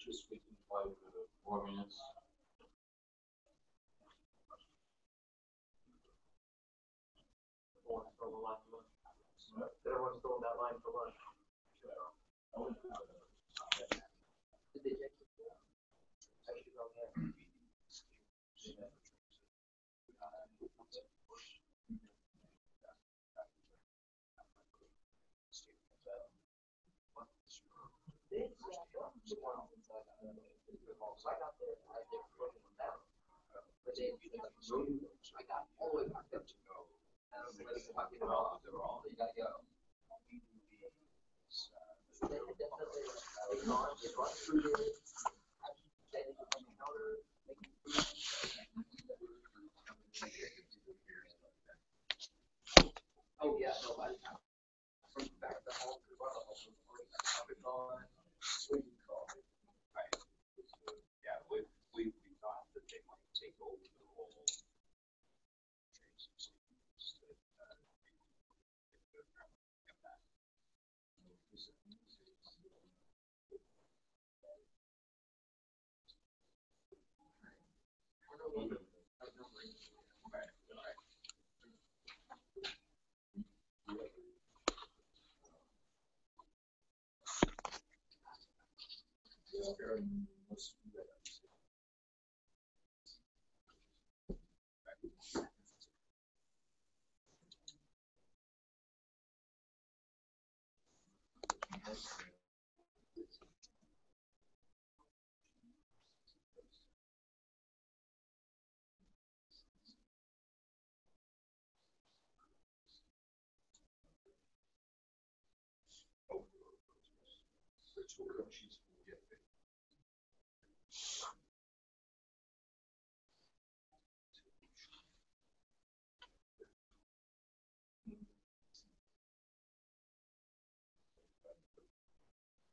Just we can play for 4 minutes. Everyone's still in line for lunch. Everyone's still in that line for lunch. Did they check it? I should go there. I got there, I did broken them down. But they I got all the way back up to go. And I was like, they're all, you gotta go. They run through it. Oh yeah, no, by the time from back to home, we run a whole on swinging car. Right. Yeah, we thought that they might take over the whole train system.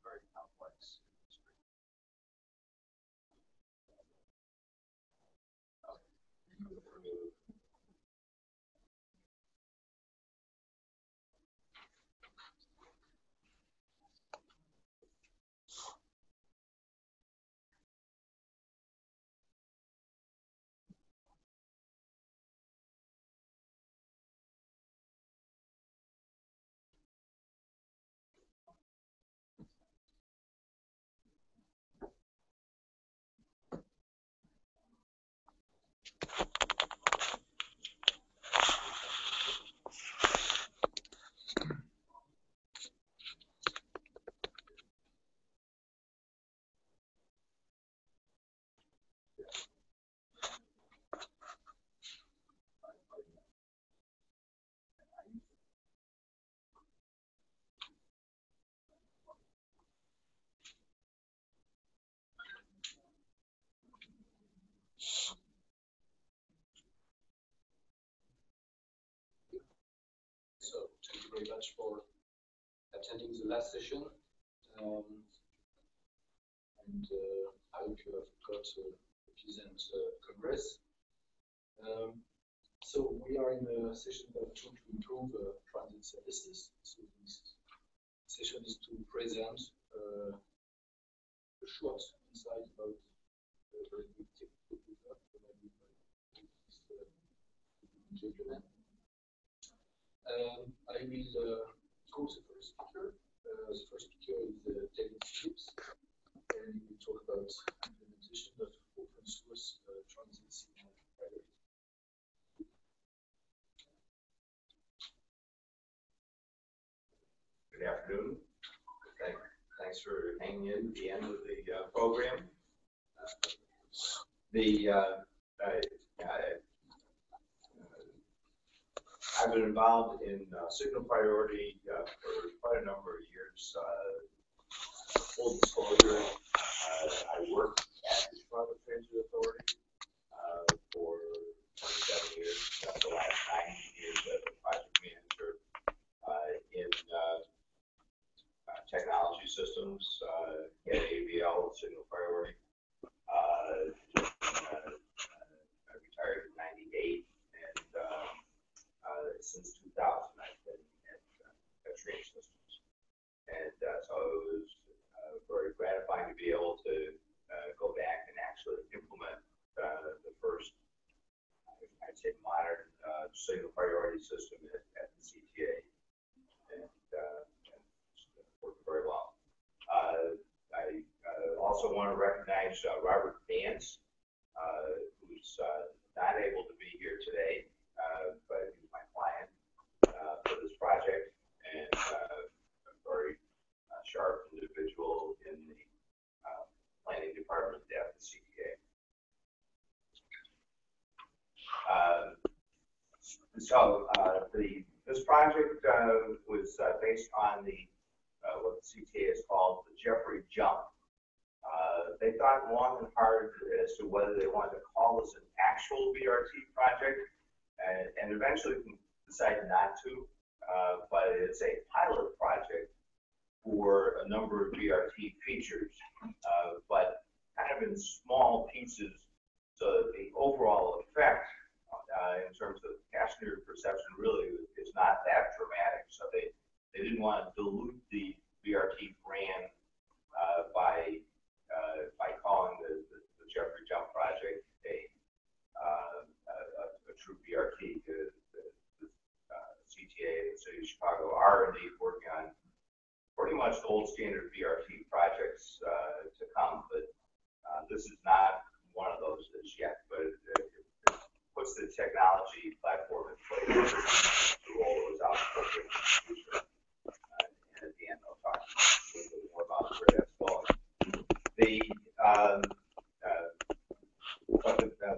Very complex. very much for attending the last session. I hope you have got a pleasant congress. So we are in a session of to improve transit services. So this session is to present a short insight about the very good technical result provided by this gentleman. I will call the first speaker. The first speaker is David Phillips, and he will talk about implementation of open source transit signal priority. Good afternoon. Thanks for hanging in at the end of the program. I've been involved in signal priority for quite a number of years. Full disclosure, I worked at the Chicago Transit Authority for 27 years. The last 9 years as a project manager in technology systems, at AVL, signal priority. I retired in '98, and since 2000, I've been at train systems. And so it was very gratifying to be able to go back and actually implement the first, I'd say, modern signal priority system at the CTA. And worked very well. I also want to recognize Robert Vance, who's not able to be here today, but he's my client for this project, and a very sharp individual in the planning department at the CTA. This project was based on the what the CTA is called the Jeffrey Jump. They thought long and hard as to whether they wanted to call this an actual VRT project, and eventually decided not to. But it's a pilot project for a number of VRT features, but kind of in small pieces, so that the overall effect in terms of passenger perception really is not that dramatic. So they didn't want to dilute the VRT brand by calling the Jeffrey Jump project a true VRT. The CTA and the City of Chicago are indeed working on pretty much old standard VRT projects to come, but this is not one of those as yet. But it puts the technology platform in place to roll those out quickly in the future. And at the end, I'll talk a little bit more about where that's going.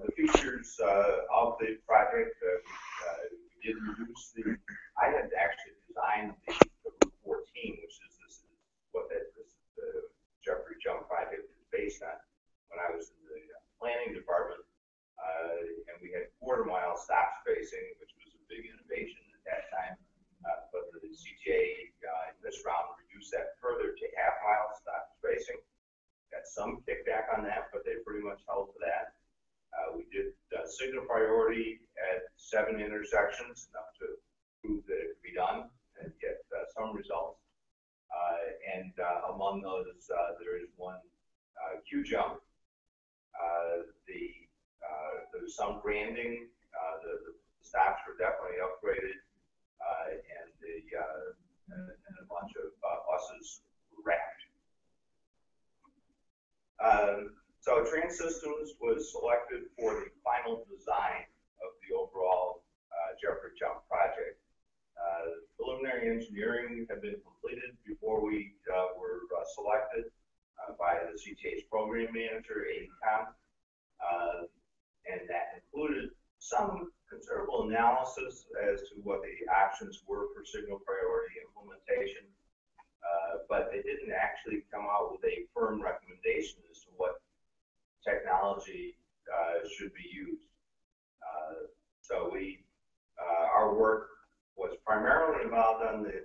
The features of the project, we did reduce I had actually designed the Route 14, which is what the Jeffrey Jump project is based on, when I was in the planning department, and we had quarter-mile stop spacing, which was a big innovation at that time. But the CTA in this round reduced that further to half-mile stop spacing. Got some kickback on that, but they pretty much held to that. We did signal priority at 7 intersections, enough to prove that it could be done and get some results. And among those, there is one queue jump. There's some branding. The stops were definitely upgraded, and a bunch of buses were wrapped. So Trans Systems was selected for the final design of the overall Jeffrey Jump project. Preliminary engineering had been completed before we were selected by the CTA's program manager, AECOM, and that included some considerable analysis as to what the options were for signal priority implementation, but they didn't actually come out with a firm recommendation as to what technology should be used. So our work was primarily involved on the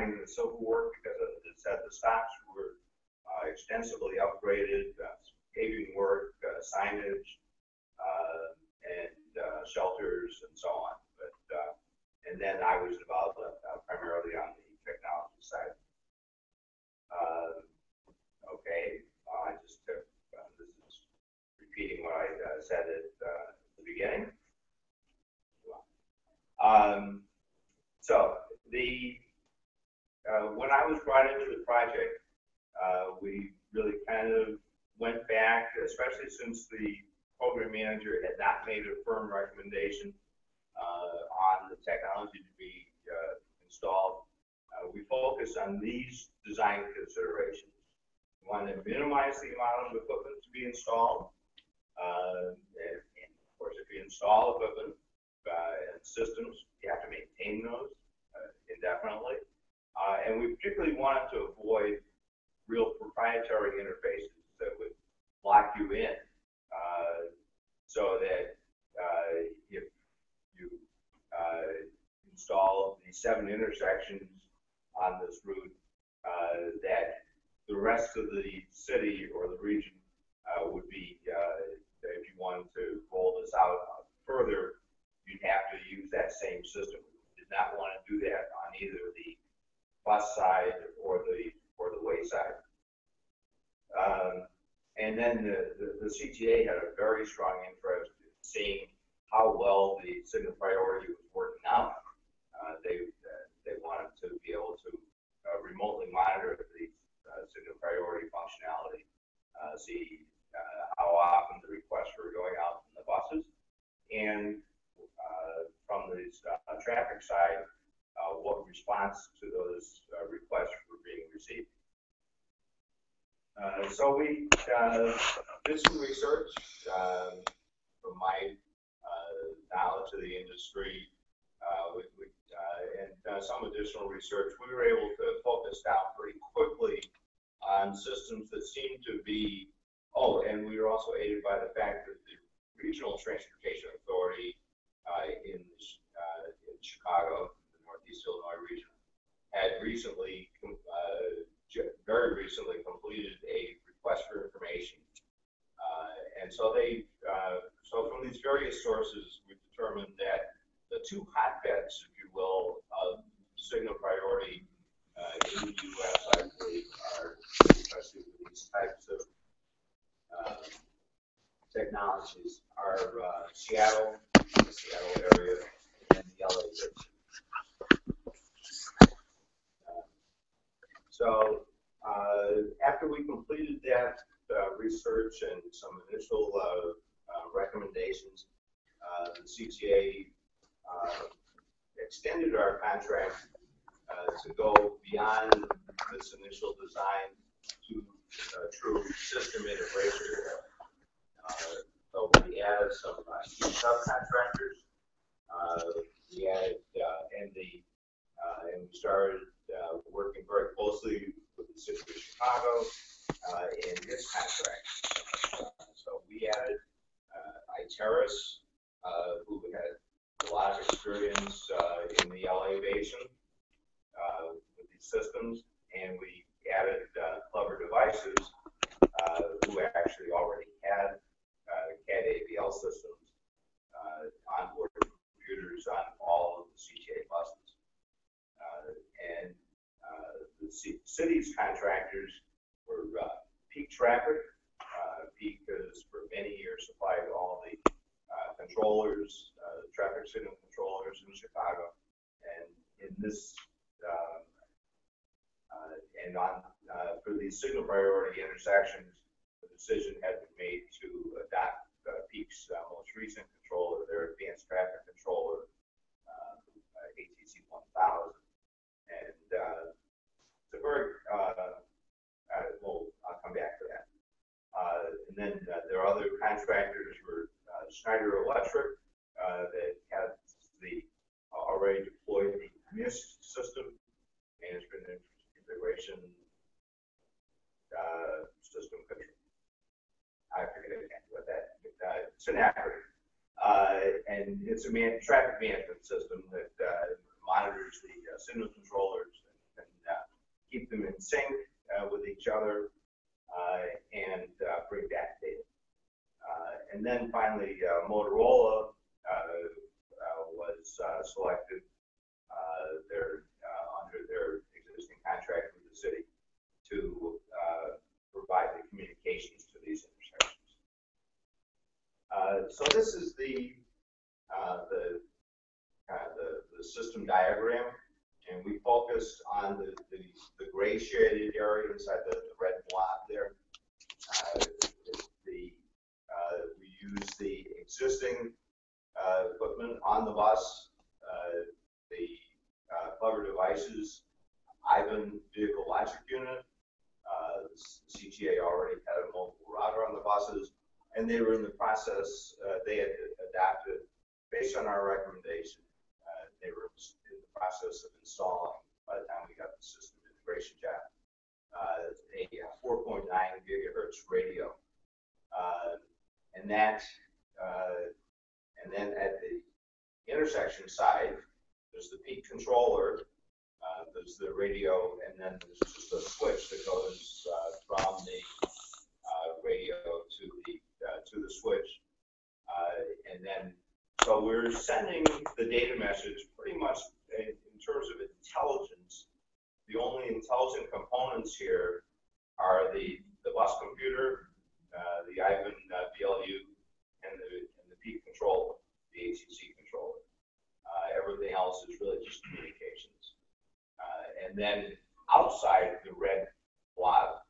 design and the civil work because it said the stops were extensively upgraded, paving work, signage, and shelters and so on. But and then I was involved primarily on the technology side. Okay, I just took, this is repeating what I said at the beginning. So the when I was brought into the project, we really kind of went back, especially since the program manager had not made a firm recommendation on the technology to be installed. We focused on these design considerations. We want to minimize the amount of equipment to be installed. And of course, if you install equipment and systems, you have to maintain those indefinitely. And we particularly wanted to avoid real proprietary interfaces that would lock you in, so that if you install the 7 intersections on this route, that the rest of the city or the region would be, if you wanted to roll this out further, you'd have to use that same system. We did not want to do that on either the bus side or the way side. And then the CTA had a very strong interest in seeing how well the signal priority was working out. They wanted to be able to remotely monitor the signal priority functionality, see how often the requests were going out from the buses, and from the traffic side, what response to those requests were being received. So we did some research from my knowledge of the industry, and some additional research. We were able to focus down pretty quickly on systems that seemed to be, and we were also aided by the fact that the Regional Transportation Authority in Chicago, the Northeast Illinois region, had recently, very recently completed a request for information. And so so from these various sources, we determined that the 2 hotbeds, if you will, of signal priority in the U.S., I believe, are, especially with these types of technologies, are Seattle, the Seattle area, and the LA region. So after we completed that research and some initial recommendations, the CTA extended our contract to go beyond this initial design to true system integration. So we added some key subcontractors. We added and we started working very closely with the city of Chicago in this contract. So we added ITSWC, who had a lot of experience in the LA basin with these systems, and we added Clever Devices, who actually already had CAD AVL systems, onboard computers on all of the CTA buses. And the city's contractors were Peak Traffic. Peak has for many years supplied all the controllers, traffic signal controllers in Chicago. And in this, and on for these signal priority intersections, the decision had been made to adopt Peak's most recent controller, their advanced traffic controller, ATC1000. And it's a very, well, I'll come back to that. And then their other contractors were Schneider Electric, that had the already deployed the MIST system, management and integration system control. I forget what that. It's an acronym, and it's a traffic management system that monitors the signal controllers and them in sync with each other, and bring back data. And then finally, Motorola was selected under their existing contract with the city to provide the communications to these intersections. So this is the system diagram, and we focused on the gray shaded area inside the red blob there. We use the existing equipment on the bus, the clever devices, IBAN vehicle logic unit. The CTA already had a mobile router on the buses, and they were in the process, they had adapted, based on our recommendation, they were in the process of installing, by the time we got the system integration job, a 4.9 gigahertz radio. And then at the intersection side, there's the peak controller, there's the radio, and then there's just a switch that goes from the radio to the switch. And then, so we're sending the data message pretty much in terms of intelligence. The only intelligent components here are the bus computer, the IBAN VLU, and the peak controller, the ACC controller. Everything else is really just communications. And then outside the red blob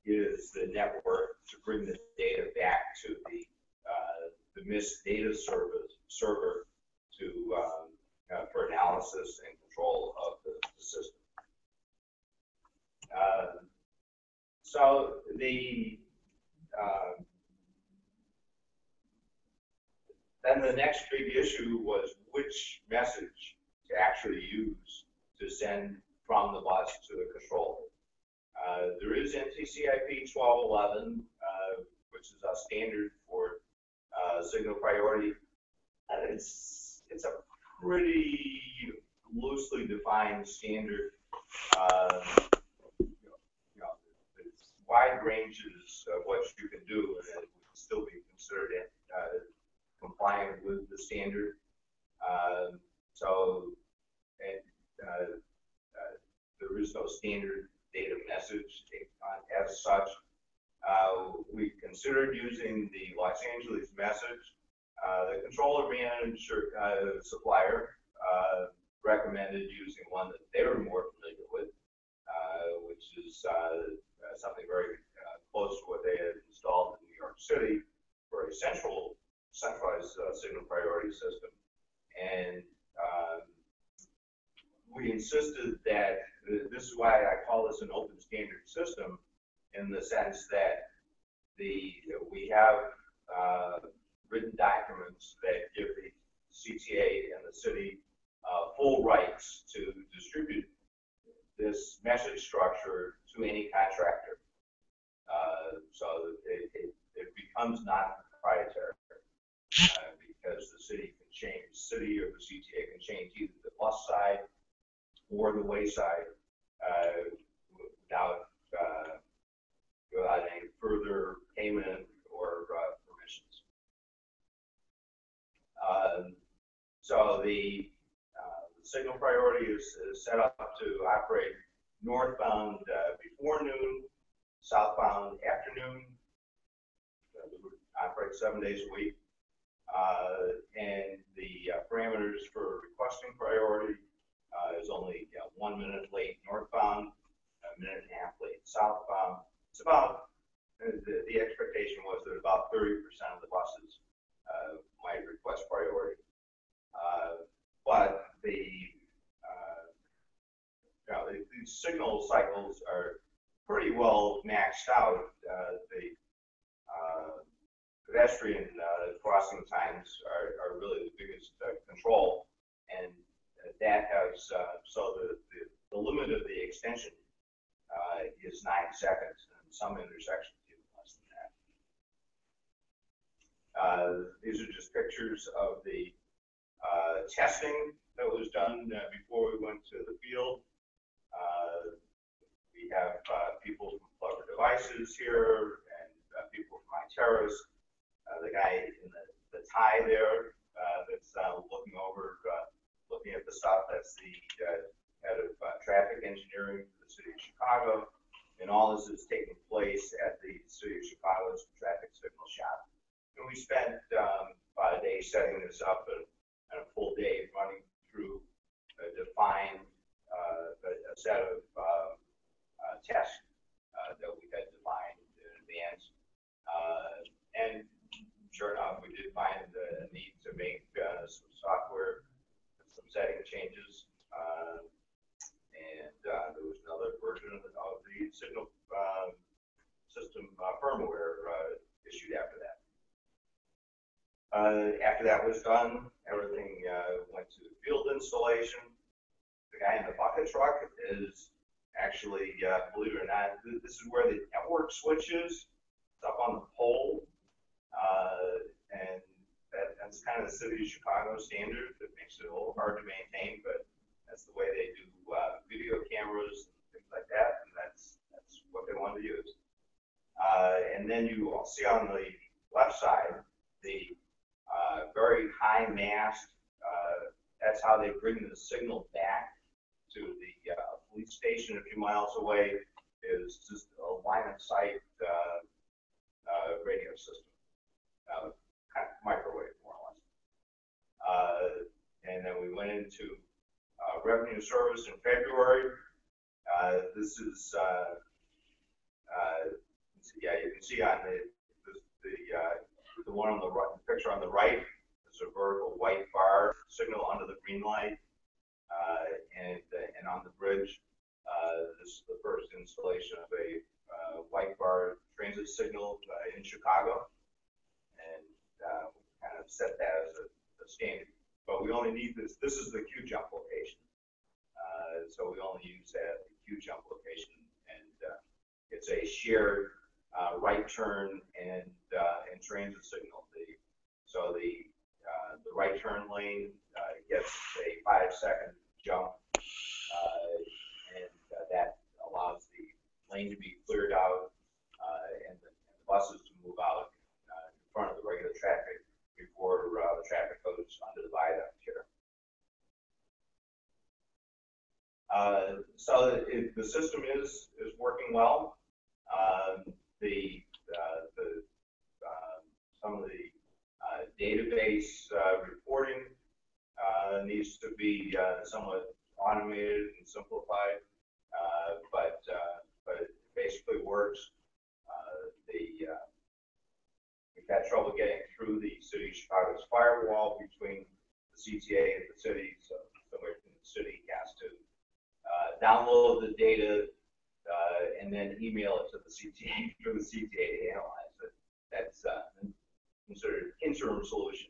is the network to bring the data back to the MIST data server to for analysis and control of the system. So then the next big issue was which message to actually use to send from the bus to the controller. There is NTCIP 1211, which is a standard for signal priority. It's a pretty loosely defined standard. There's wide ranges of what you can do, and it would still be considered compliant with the standard. There is no standard data message as such. We considered using the Los Angeles message. The controller manager supplier recommended using one that they were more familiar with, which is something very close to what they had installed in New York City for a centralized signal priority system. And we insisted that this is why I call this an open standard system, in the sense that we have written documents that give the CTA and the city full rights to distribute this message structure to any contractor. So it becomes not proprietary because the city can change, the city or the CTA can change either the bus side or the way side without any further payment or permissions. So the signal priority is set up to operate northbound before noon, southbound afternoon. We operate 7 days a week. And the parameters for requesting priority is only 1 minute late northbound, a minute and a half late southbound. It's about, the expectation was that about 30% of the buses might request priority. But the signal cycles are pretty well maxed out. The pedestrian crossing times are really the biggest control, and that has so the limit of the extension is 9 seconds, and some intersections even less than that. These are just pictures of the testing that was done before we went to the field. We have people from Clever Devices here and people from iTerra's. The guy in the tie there that's looking over, looking at the stuff, that's the head of traffic engineering for the city of Chicago. And all this is taking place at the city of Chicago's traffic signal shop. And we spent about a day setting this up and a full day running through a defined a set of tests that we had defined in advance. And sure enough, we did find the need to make some software, some setting changes. And there was another version of the signal system firmware issued after that. After that was done, everything went to field installation. The guy in the bucket truck is actually, believe it or not, this is where the network switch is. It's up on the pole. And that's kind of the city of Chicago standard. That makes it a little hard to maintain, but that's the way they do video cameras and things like that, and that's what they wanted to use. And then you all see on the left side the very high mast. That's how they bring the signal back to the police station a few miles away. Is just a line of sight radio system, kind of microwave more or less. And then we went into revenue service in February. This is yeah, you can see on the one on the right, the picture on the right is a vertical white bar signal under the green light, and on the bridge, this is the first installation of a white bar transit signal in Chicago, and we kind of set that as a standard. But we only need this. This is the queue jump location, so we only use that at the queue jump location, and it's a shared right turn and transit signal. So the right turn lane gets a 5-second jump, and that allows the lane to be cleared out and the buses to move out in front of the regular traffic before the traffic goes under the viaduct here. So the system is working well. Some of the database reporting needs to be somewhat automated and simplified, but it basically works. We've had trouble getting through the city of Chicago's firewall between the CTA and the city, so somebody from the city has to download the data and then email it to the CTA for the CTA to analyze it. That's considered interim solution.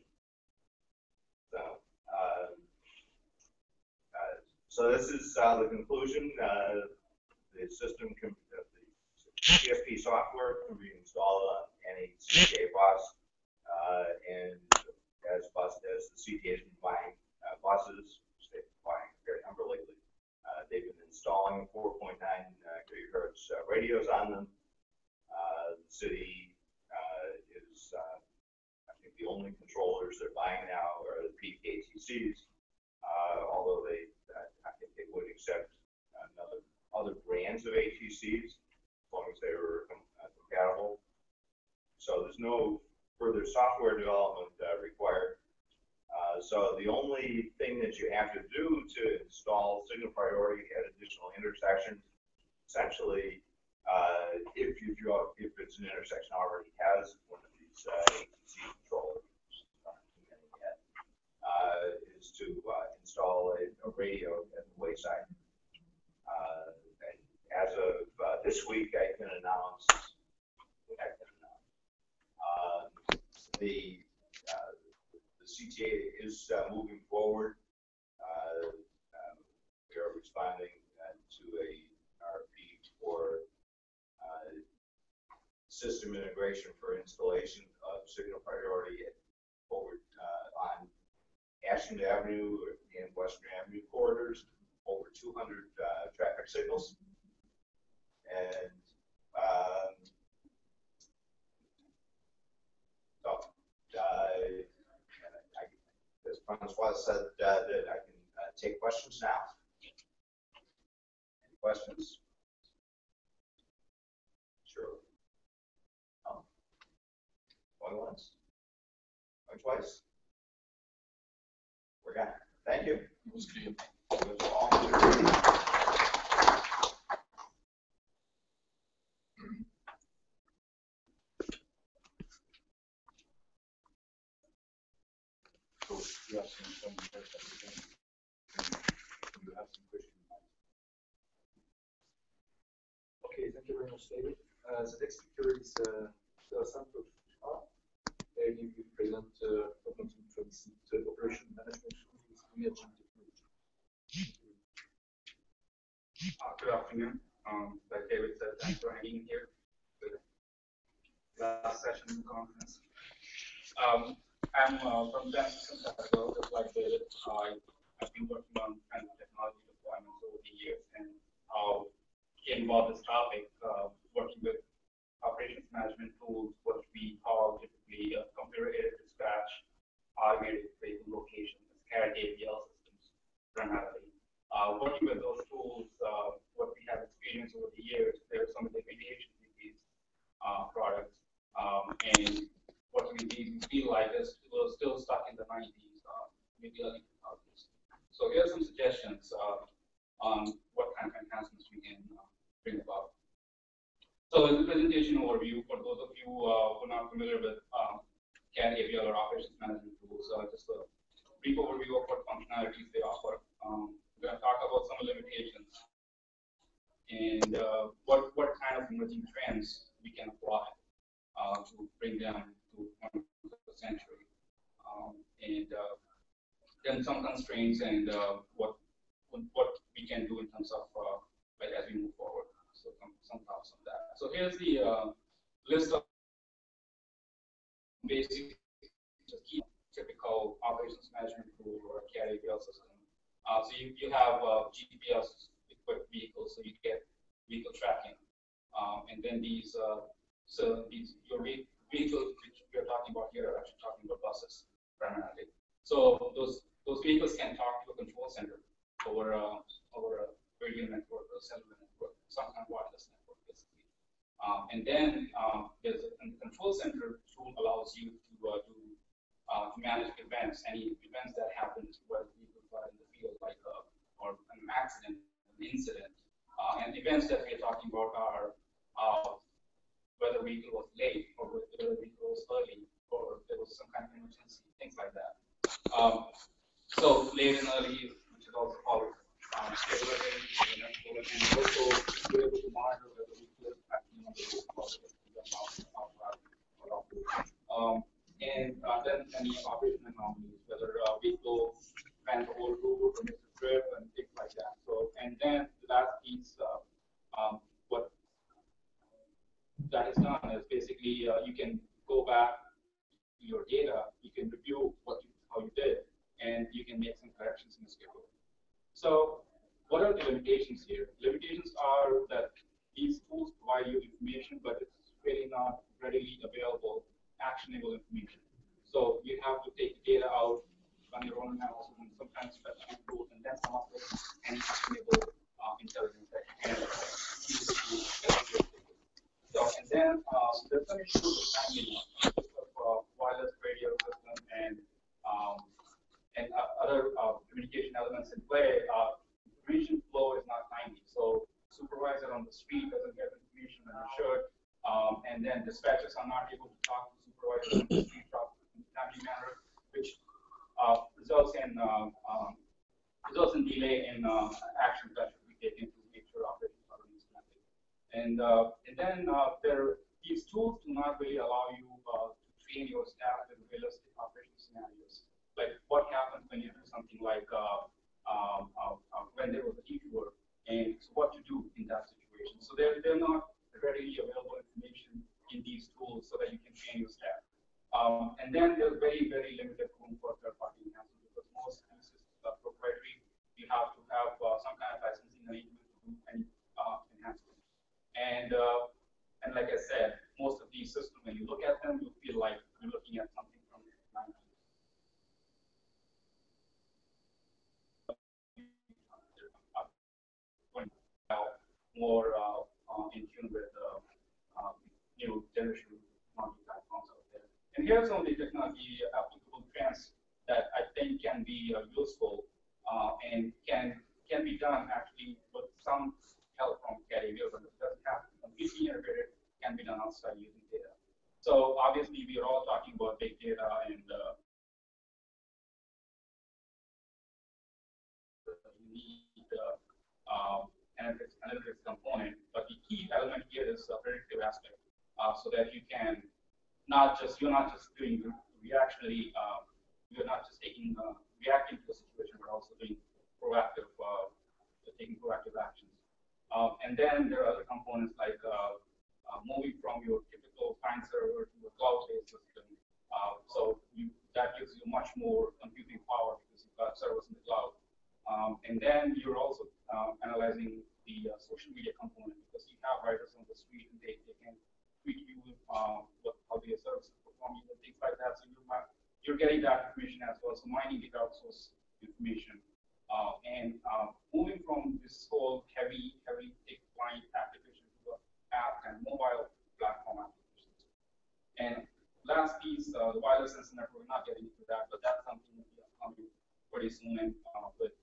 So this is the conclusion. The system the CSP software can be installed on any CTA bus, and as the CTA has been buying buses, which they've been buying a fair number lately, they've been installing 4.9 gigahertz radios on them. The city is, I think, the only controllers they're buying now are the PKTCs, although I think they would accept other brands of ATCs as long as they were compatible. So there's no further software development required. So the only thing that you have to do to install signal priority at additional intersections, essentially, if it's an intersection already has one of these ATC controllers, is to install a radio at the wayside. And as of this week, I can announce the CTA is moving forward. We are responding to a RFP for system integration for installation of signal priority over on Ashland Avenue and Western Avenue corridors, over 200 traffic signals. And as Francois said, that I can take questions now. Any questions? Sure. Going once? Going twice? We're done. Thank you. It was clear. It was all clear. So you have some questions again. You have some questions. Okay, thank you very much, David. The next speaker is Santosh Shah. And he will present operation management tools emerging technology. Good afternoon. Like David said, thanks for hanging here for the last session of the conference. I'm from San Francisco, just like David. I've been working on kind of technology deployments over the years, and I'll get involved in this topic, working with operations management tools, what we call typically computer-aided dispatch, automated vehicle location, carried APL systems, primarily. Working with those tools, what we have experienced over the years, there are some limitations in these products, and what we feel like is we're still stuck in the 90s, maybe early 2000s. So here are some suggestions on what kind of enhancements we can bring about. So in the presentation overview, for those of you who are not familiar with CAD APL or operations management tools, just a brief overview of what functionalities they offer. We're going to talk about some limitations and what kind of emerging trends we can apply to bring them to 21st century, and then some constraints and what we can do in terms of like as we move forward. So some thoughts on that. So here's the list of basic typical operations management tool or CAD APL system. So you have GPS equipped vehicles, so you get vehicle tracking, and then these your vehicles which we are talking about here are actually talking about buses primarily. So those vehicles can talk to a control center over a radio network or cellular network, some kind of wireless network basically. And then there's a control center tool allows you to manage events, any events that happen where vehicles are in the field, like or an accident, an incident, and events that we are talking about are whether the vehicle was late or whether the vehicle was early or there was some kind of emergency, things like that. So late and early, which is also called stability, and also be able to monitor whether the vehicle is acting on the road. And then any operational anomalies, whether a vehicle ran the whole route or missed a trip and things like that. So, and then the last piece, what that is done is basically you can go back to your data, you can review how you did, and you can make some corrections in the schedule. So, what are the limitations here? Limitations are that these tools provide you information, but it's really not readily available, actionable information. So you have to take the data out, run your own analysis, and sometimes spreadsheet tools, and then come up with any actionable intelligence that you can use to. So, and then there's an issue with timing of wireless radio system and other communication elements in play. Information flow is not timely. So supervisor on the street doesn't get information when it should, and then dispatchers are not able to talk to supervisors on the street in a timely manner, which results in delay in actions that should be taken to make sure operations are running smoothly. And then these tools do not really allow you to train your staff in realistic operation scenarios. Like what happens when you do something like when there was a detour, and so what to do in that situation. So they're not readily available information in these tools so that you can train your staff. And then there's very, very limited room for third-party enhancement because most of these systems are proprietary. You have to have some kind of licensing arrangement to do any enhancement. And and like I said, most of these systems, when you look at them, you feel like you're looking at something from the 90s. More in tune with new generation technology platforms out there. And here are some of the technology applicable trends that I think can be useful and can be done actually with some help from Category, but it doesn't have to be completely integrated. Can be done outside using data. So obviously, we are all talking about big data and you need analytics component, but the key element here is the predictive aspect, so that you can you're not just doing reactionary, you're not just reacting to the situation, but also doing taking proactive actions. And then there are other components like moving from your typical client server to a cloud-based system. That gives you much more computing power because you've got servers in the cloud. And then you're also analyzing the social media component because you have writers on the street and they can tweet you how the service is performing and things like that. So you're getting that information as well. So mining the crowdsource information and moving from this whole heavy thick client application to app and mobile platform applications. And last piece, the wireless sensor network. We're not getting into that, but that's something that is coming pretty soon and with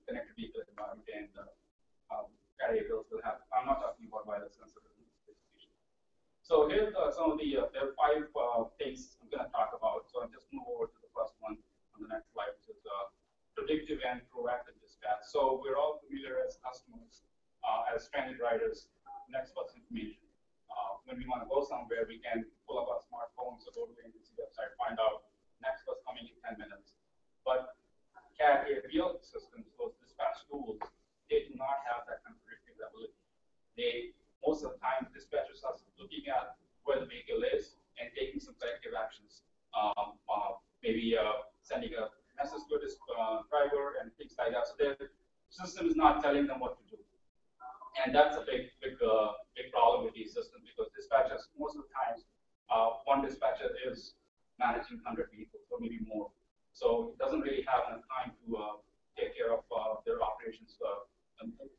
connected vehicle environment and carriers will have. I'm not talking about wireless sensor specification. So here's some of the there are 5 things I'm going to talk about. So I'll just move over to the first one on the next slide, which is predictive and proactive dispatch. So we're all familiar as customers, as transit riders, next bus information. When we want to go somewhere, we can pull up our smartphones or go to the agency website, find out next bus coming in 10 minutes. But CAD AVL systems, those dispatch tools, they do not have that kind of predictive ability. Most of the time, dispatchers are looking at where the vehicle is and taking some corrective actions. Maybe sending a message to this driver and things like that. So their system is not telling them what to do. And that's a big problem with these systems because dispatchers, most of the times, one dispatcher is managing 100 vehicles or maybe more. So it doesn't really have enough time to take care of their operations.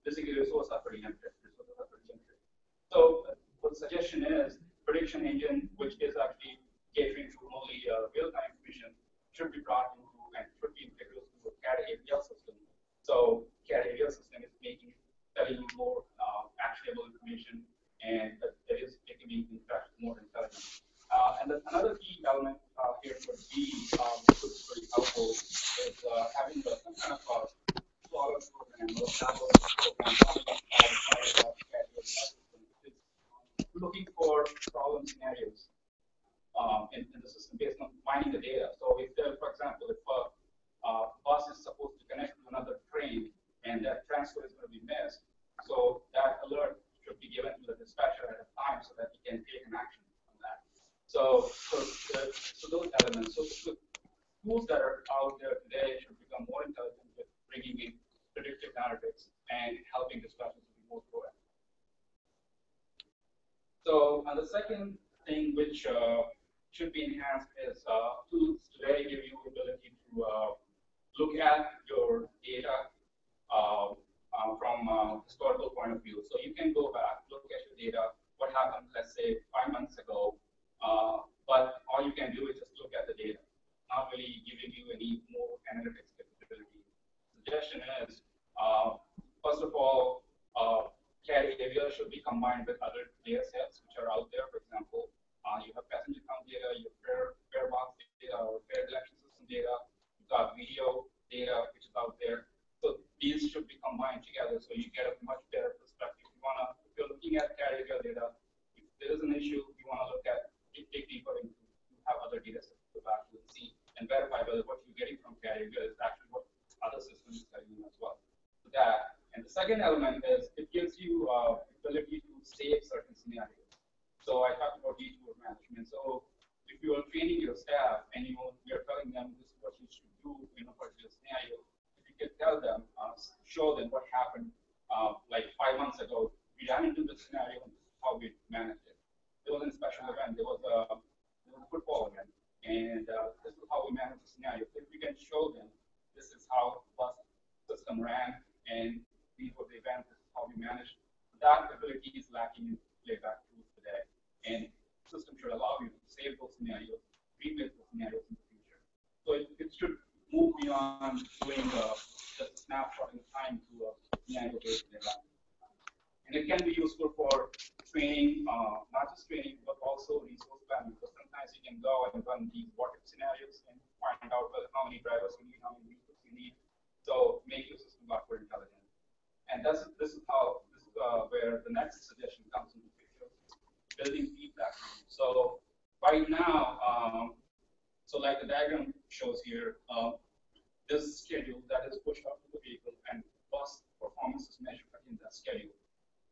Basically, resources are pretty limited. So the suggestion is prediction engine, which is actually catering to only real-time information, should be brought into and should be integral to a CAD AVL system. So CAD AVL system is telling you more actionable information, and that it can be in fact more intelligent. And another key element here would be, which is pretty helpful, is having some kind of solid program or tablet program looking for problem scenarios in the system based on mining the data. So if there, for example, if a bus is supposed to connect to another train and that transfer is going to be missed, so that alert should be given to the dispatcher at a time so that he can take an action on that. So those elements, so the tools that are out there today should become more intelligent with bringing in predictive analytics and helping dispatchers to be more proactive. So the second thing which should be enhanced is tools today give you the ability to look at your data from a historical point of view. So you can go back, look at your data, what happened, let's say, 5 months ago, but all you can do is just look at the data, not really giving you any more analytics capability. Suggestion is, first of all, CAD AVL should be combined with other data sets which are out there. For example, you have passenger count data, you have fare box data, or fare collection system data, you've got video data which is out there. So these should be combined together so you get a much better perspective. If you're looking at CAD AVL data, if there is an issue, you want to look at dig deeper into have other data sets to go back to and see and verify whether what you're getting from CAD AVL is actually what other systems are telling you as well. So that. And the second element is it gives you ability to save certain scenarios. So I talked about detour management. So if you are training your staff and you're telling them this is what you should do in a particular scenario, if you can tell them, show them what happened like 5 months ago, we ran into this scenario, and capability is lacking in playback tools today. And system should allow you to save those scenarios, replace those scenarios in the future. So it should move beyond doing just a snapshot in time to a scenario-based playback. And it can be useful for training, not just training, but also resource planning. Because sometimes you can go and run these what-if scenarios and find out well, how many drivers you need, how many vehicles you need. So make your system a lot more intelligent. And this is where the next suggestion comes into picture, building feedback. So right now, so like the diagram shows here, there's a schedule that is pushed up to the vehicle and bus performance is measured in that schedule.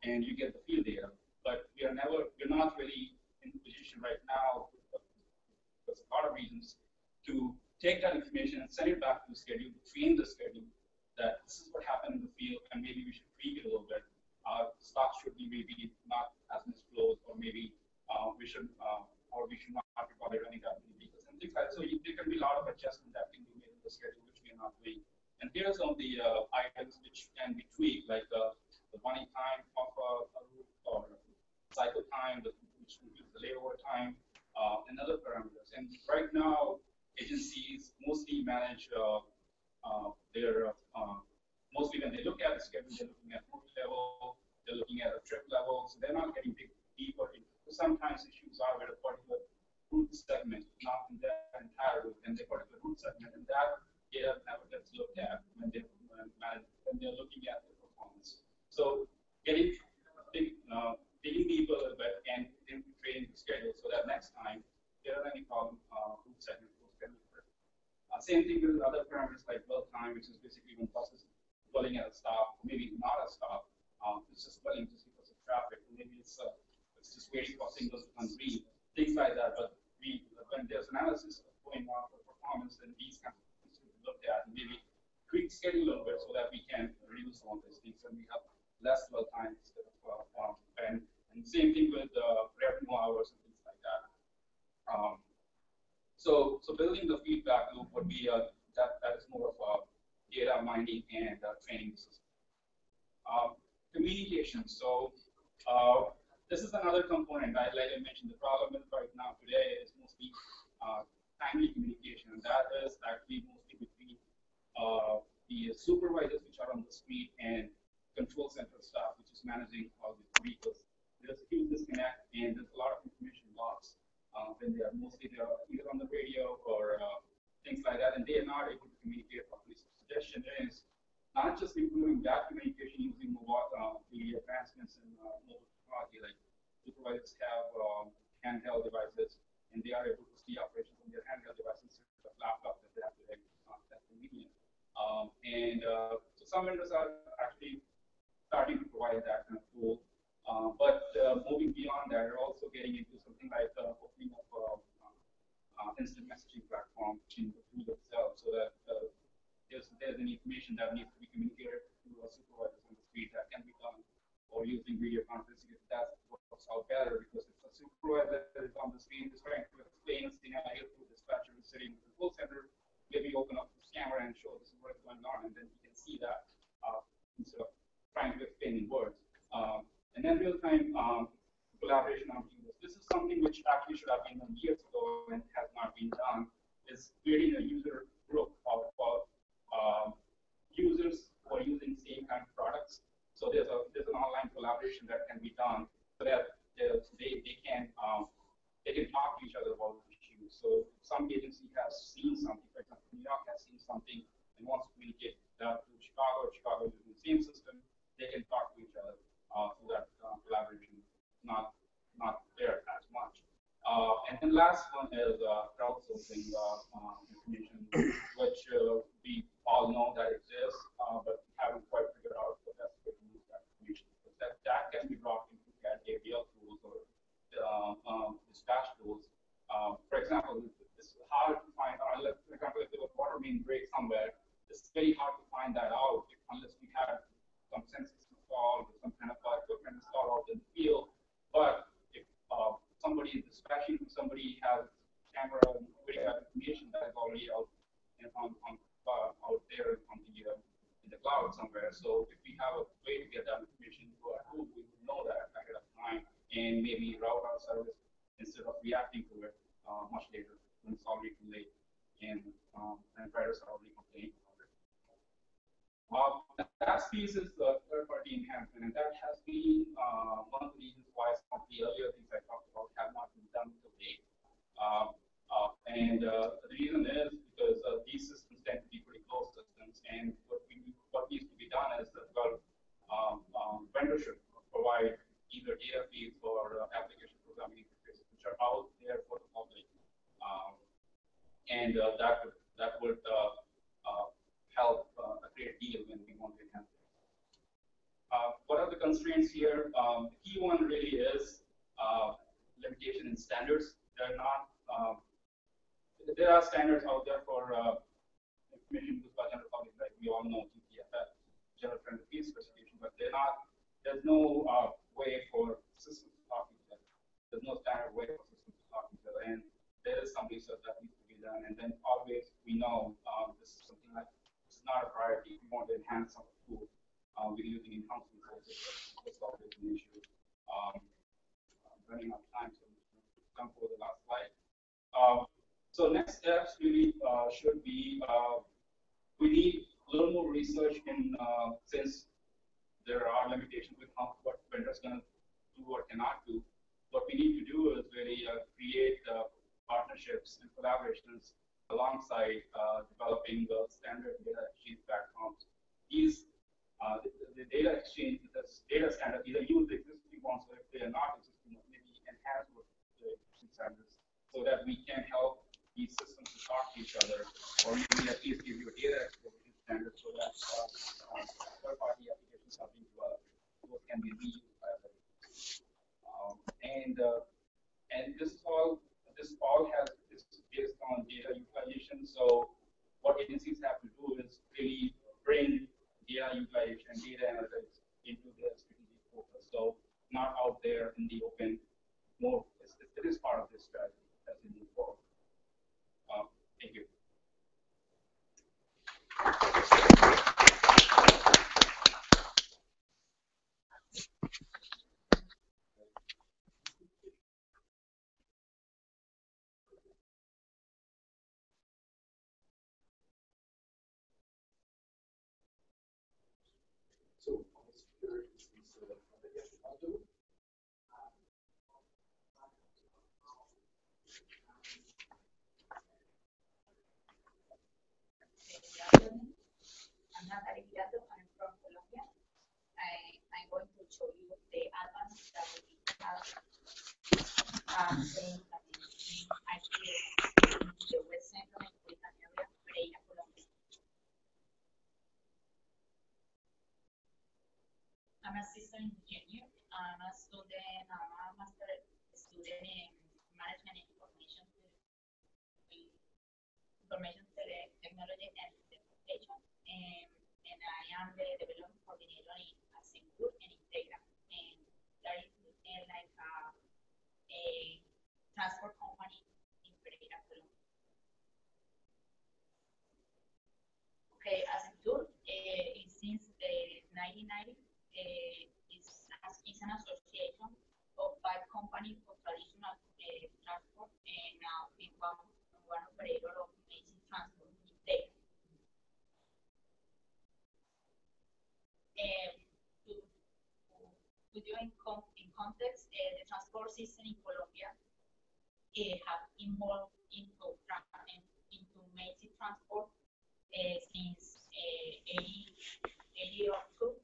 And you get the field data. But we're not really in a position right now, because a lot of reasons, to take that information and send it back to the schedule, train the schedule that this is what happened in the field, and maybe we should tweak it a little bit. Stock should be maybe not as much flows, or maybe we should not be bothered running that many vehicles and things like that. So there can be a lot of adjustment that can be made in the schedule, which we are not doing. And here are some of the items which can be tweaked, like the running time of a route, or cycle time, which includes the layover time, and other parameters. And right now, agencies mostly manage mostly when they look at the schedule, they're looking at route level, they're looking at a trip level, so they're not getting deeper into. Sometimes issues are with a particular route segment, not in that entire route, and the particular route segment, and that data never gets looked at when they're looking at the performance. So digging deeper a little bit and creating the schedule so that next time there are any problem, route segment will get correct. Same thing with other parameters like dwell time, which is basically when buses dwelling at a stop, maybe not a stop. It's just dwelling just because of traffic. Maybe it's just waiting for signals to unread, things like that. But when there's analysis going on for performance, then these kinds of things should be looked at and maybe tweak schedule a little bit so that we can reduce all these things and we have less dwell time instead of and same thing with revenue hours and things like that. So building the feedback loop would be that is more of a data mining and training system. Communication. So this is another component. Like I mentioned, the problem is right now today is mostly timely communication, and that is actually mostly between the supervisors which are on the street and control center staff, which is managing all the vehicles. There's a huge disconnect, and there's a lot of information lost when they are either on the radio or things like that, and they are not able to communicate properly. So suggestion is not just improving that communication using the advancements in mobile technology, like supervisors have handheld devices, and they are able to see operations on their handheld devices instead of laptops that they have today. It's not that convenient. So some vendors are actually starting to provide that kind of tool. But moving beyond that, we're also getting into something like opening up instant messaging platform in the tool itself, so that there's any information that needs to be communicated to a supervisor on the street that can be done, or using video conferencing if that works out better, because if a supervisor is on the street is trying to explain a scenario to a dispatcher who's sitting in the control center, maybe open up the camera and show this is what's going on, and then you can see that instead of trying to explain in words. And then real-time collaboration on users. This is something which actually should have been done years ago and has not been done, is creating a user group of users who are using same kind of products. So there's an online collaboration that can be done so that they can talk to each other about issues. So some agency has seen something, for example, New York has seen something and wants to communicate that to Chicago, or Chicago is using the same system, they can talk to each other. So that collaboration is not there as much. And then last one is crowdsourcing information, which we all know that exists, but haven't quite figured out the best way to use that information. But that can be brought into ABL tools or dispatch tools. For example, it's hard to find, for example, if there was water main break somewhere, it's very hard to find that out unless we had some sensors installed or some kind of equipment installed out in the field. But if somebody is dispatching, somebody has camera and video information that is already out there in the cloud somewhere. So if we have a way to get that information to our tool, we would know that and maybe route our service instead of reacting to it much later when it's already too late and riders are already complaining about it. The last piece is the third-party enhancement, and that has been one of the reasons why some of the earlier things I talked about have not been done to date. The reason is because these systems tend to be pretty closed systems, and what needs to be done is that vendors should provide either data feeds or application programming interfaces which are out there for the public, that would help a great deal when we want to enhance it. What are the constraints here? The key one really is limitation in standards. They're not. There are standards out there for information used by general public, like we all know GPFS, general friendly field specification, but they're not. There's no way for systems to talk to each other. There's no standard way for systems to talk to each other, and there is some research that needs to be done. And then always we know this is something like this is not a priority. If we want to enhance some tool, we're using enhancement sources. That's always an issue. Running out of time, so I'm just going to jump over the last slide. So next steps really should be we need a little more research in since there are limitations with what vendors can do or cannot do. What we need to do is really create partnerships and collaborations alongside developing the standard data exchange platforms. These the data exchange, the data standard, either use the existing ones or if they are not existing, maybe enhance the existing standards so that we can help these systems to talk to each other, or maybe at least give you a data exploration standard so that third-party applications are being developed. Those can be reused by others. And this all is based on data utilization. So what agencies have to do is really bring data utilization and data analytics into their strategic focus. So not out there in the open. More, it is part of this strategy as we move forward. Thank you. So on the security piece, what do you have to do? I'm Natalie Pirato. I'm from Colombia. I'm going to show you the advance that we have in the West Central Metropolitan Area, Pereira, Colombia. I'm a system engineer. I'm a student, I'm a master student in management and information technology and implementation. And I am the development coordinator in Accenture and Integra. And that is like a transport company in Pereira, Colombia. Okay, Accenture since the 1990 is an association of 5 companies of traditional transport and one operator of basic transport, Integra. To put you in context, the transport system in Colombia have involved into basic transport since 1982.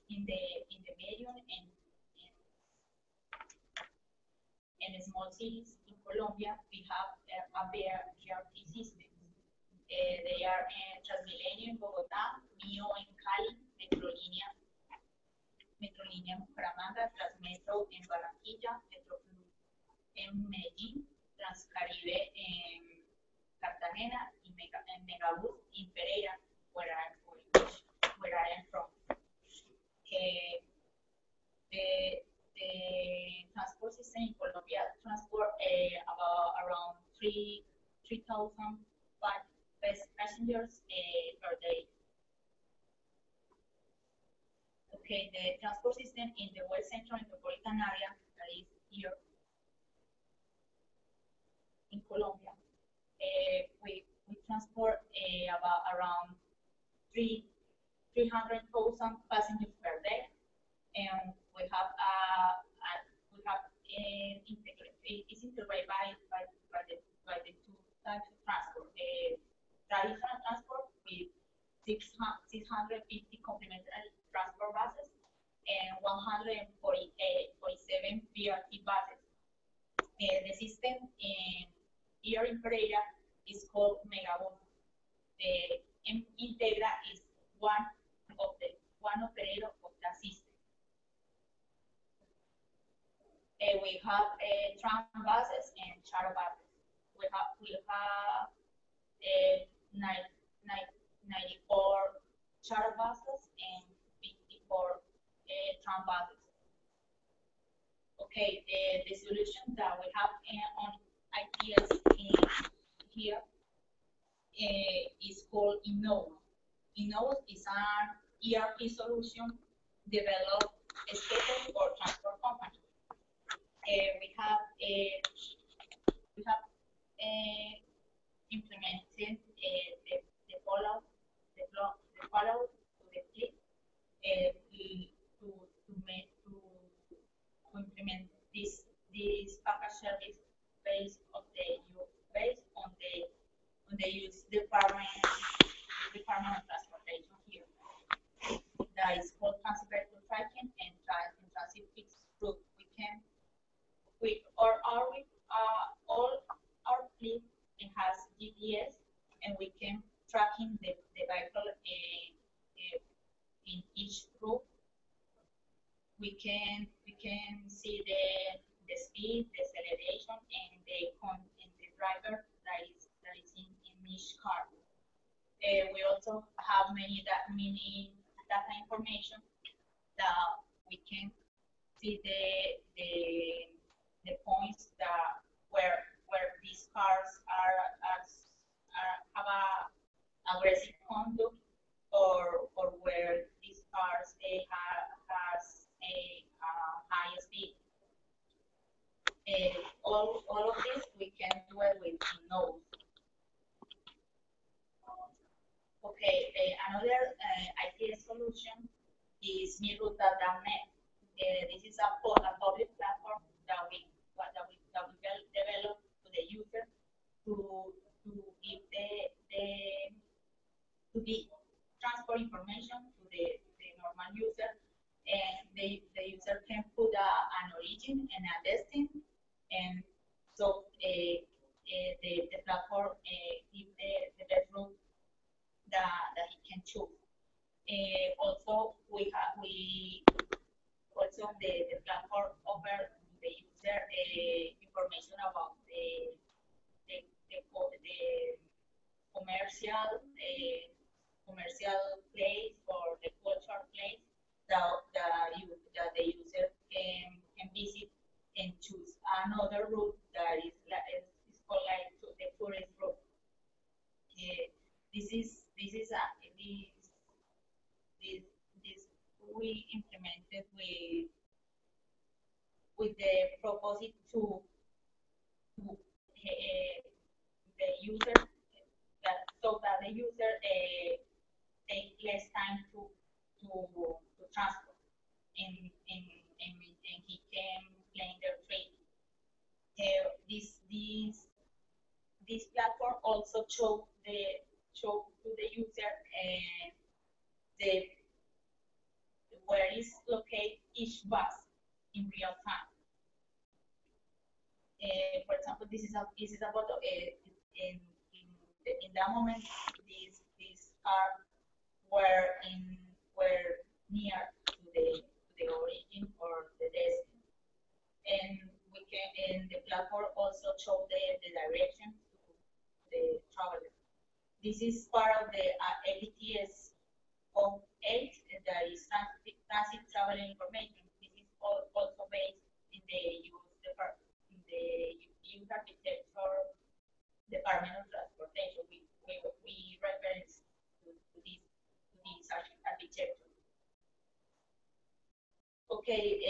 In the medium and small cities in Colombia, we have a BRT system. They are Transmilenio en Bogotá, Mío en Cali, Metrolínea en Bucaramanga, Transmetro en Barranquilla, Metroflux en Medellín, Transcaribe en Cartagena, y Megabus in Pereira, where I am from. The transport system in Colombia transport around 3,000 passengers per day. Okay, the transport system in the West central metropolitan area that is here in Colombia. We transport about around 300,000 passengers per day, and we have it's integrated by the two types of transport: traditional transport with 650 complementary transport buses and 147 BRT buses. The system here in Pereira is called Megabus. Integra is one operator of the system. We have tram buses and charter buses. We have 94 charter buses and 54 tram buses. Okay, the solution that we have on ITS here is called Innova. Innova is an ERP solution developed especially for transport companies. We have implemented the follow to the fleet to implement this package service based on the use department of transportation here. That is called transfer to tracking and transit fixed route. All our fleet has GPS, and we can tracking the vehicle in each route. We can see the speed, the acceleration, and the driver that is in each car. We also have many data information that we can see the points that where these cars have a aggressive conduct, or where these cars has a high speed. All of this we can do it with nodes. Okay, another ITS solution is miruta.net. This is a public platform that we develop to the user to give the transport information to the normal user, and the user can put an origin and a destination, and so the platform gives the best route that he can choose. Also, the platform offers the user information about the commercial place or the cultural place that the user can visit and choose another route that is called like the tourist route. This we implemented with the proposal to the user so that the user take less time to transport, and he can plan their trade. This platform also show to the user where is located each bus in real time. For example, this is a photo. In that moment, these cars were near to the origin or the destiny, and the platform also show the direction to the traveler. This is part of the ITS of 8 that is transit travel information. This is also based in the youth architecture Department of Transportation. We reference to this architecture. Okay,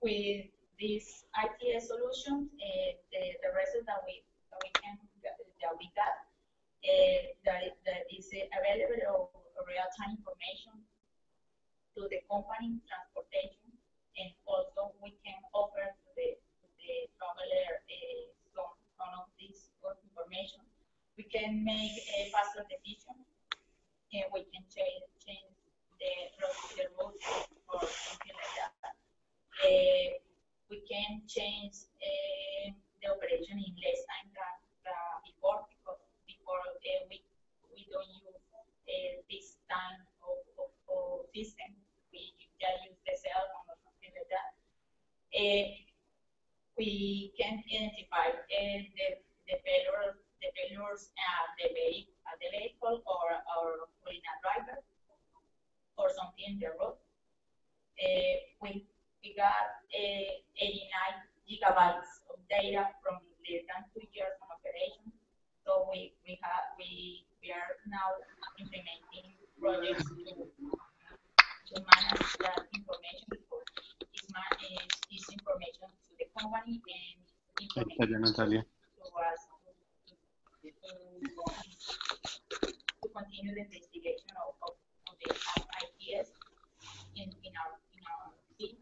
With this ITS solution, the result that we got that is available of real-time information to the company transportation, and also we can offer to the traveler some of this information. We can make a faster decision, and we can change the route or something like that. We can change the operation in less time than before, because before we don't use this time of system. We just use the cell phone or something like that. We can identify the failures at the vehicle or in a driver or something in the road. We got 89 gigabytes of data from less than 2 years of operation. So we are now implementing projects to manage that information, because it's information to the company and information to us to continue the investigation of the ITS in our team.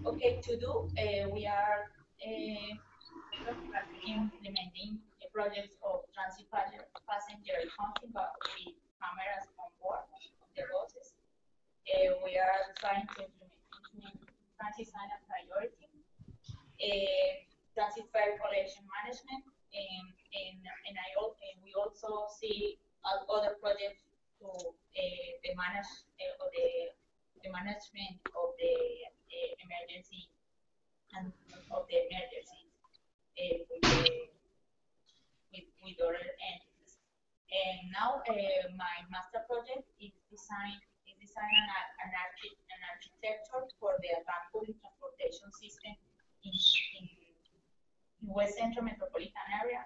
Okay, to do, we are implementing a project of transit passenger counting, but with cameras on board of the buses. We are trying to implement transit sign and priority, transit fare collection management, and we also see other projects to the management of the emergency and of the emergency with other entities. And now my master project is design an architecture for the advanced public transportation system in West Central metropolitan area,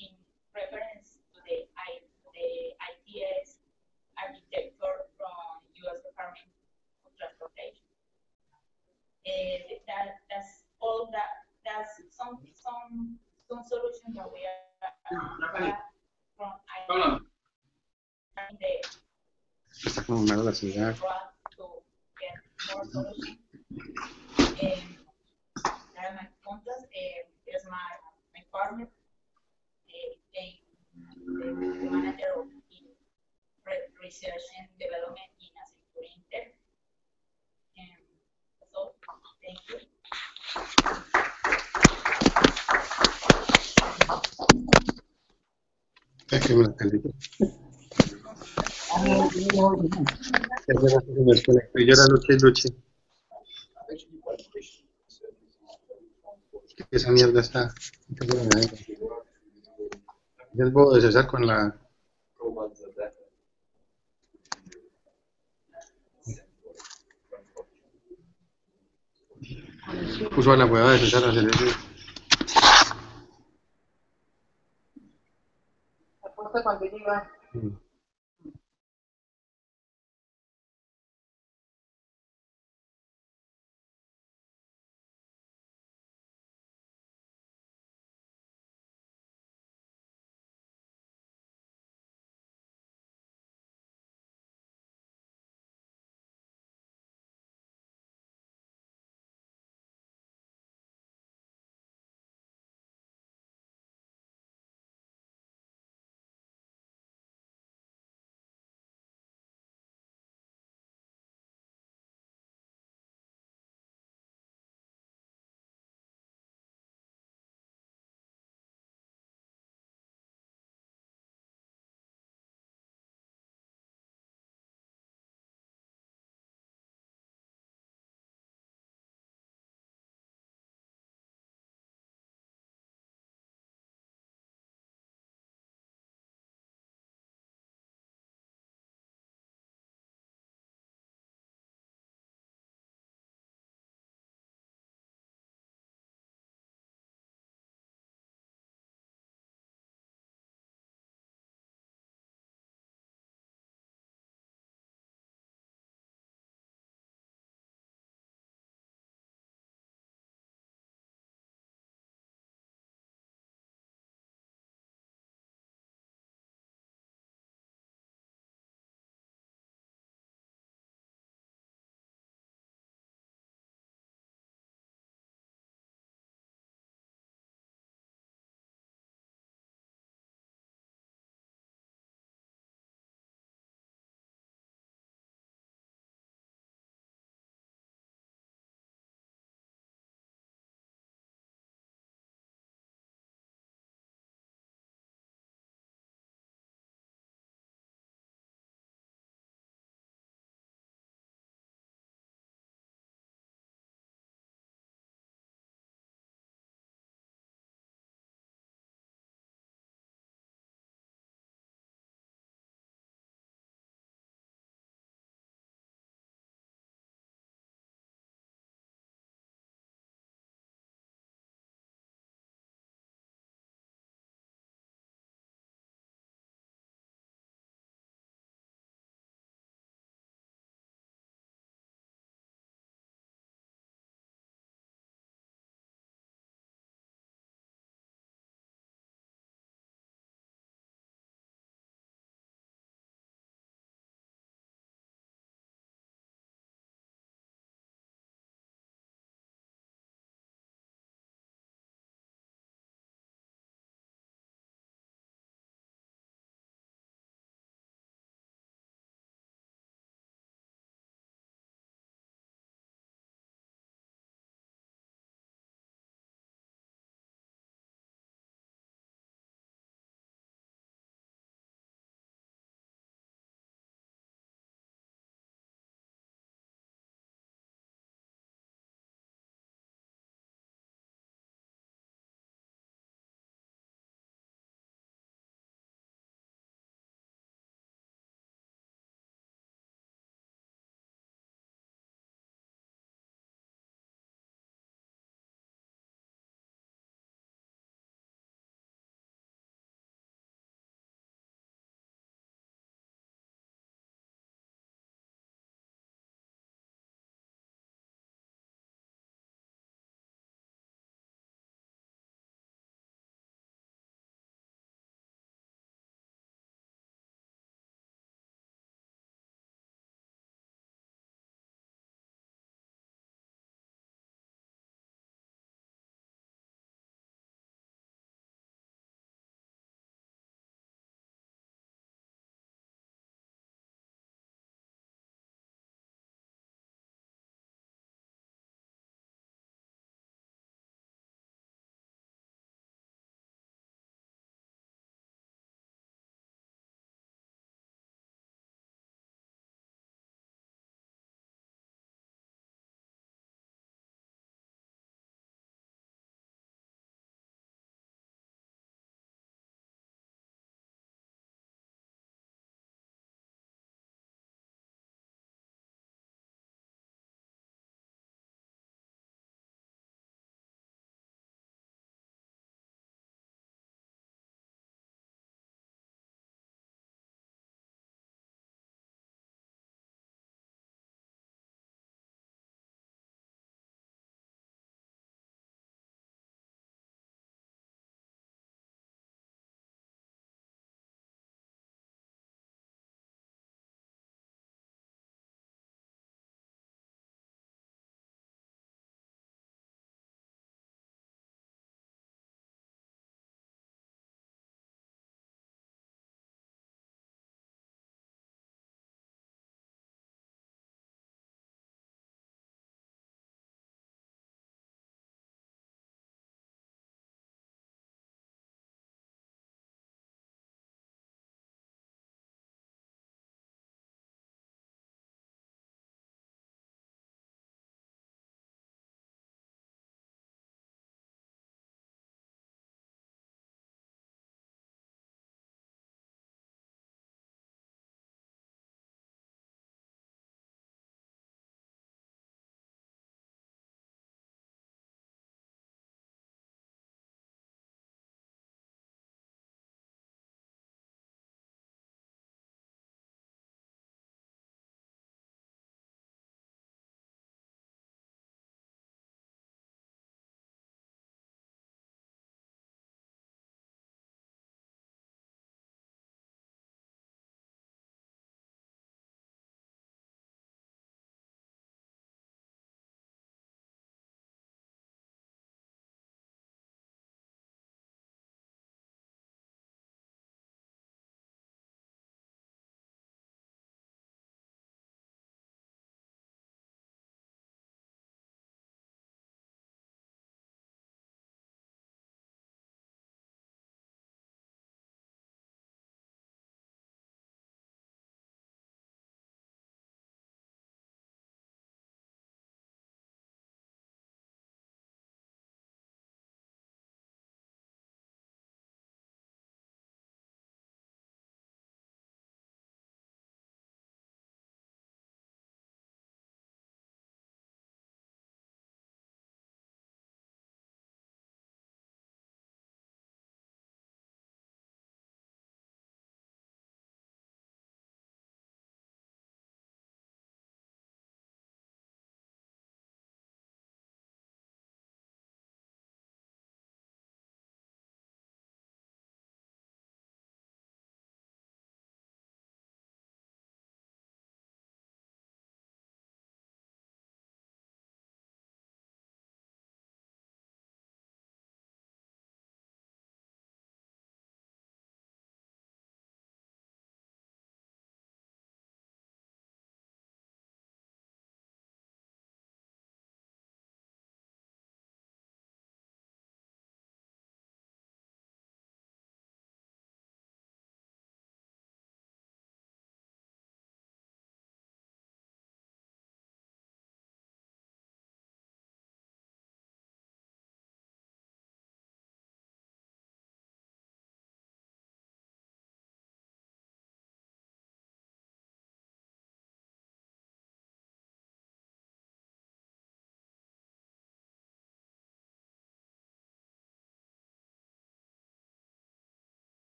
in reference to the ITS architecture from U.S. Department of Transportation. That's all. That's some solutions that we are from Está como una velocidad. to get more solutions. My contacts, there's my partner, the manager of research and development in Accenture Inter. And so, thank you. Thank you, Natalia. Yo era Luchi. Esa mierda está. Ya el bodo de César con la. Puso a la hueva de César a hacer eso. La puerta cuando llega.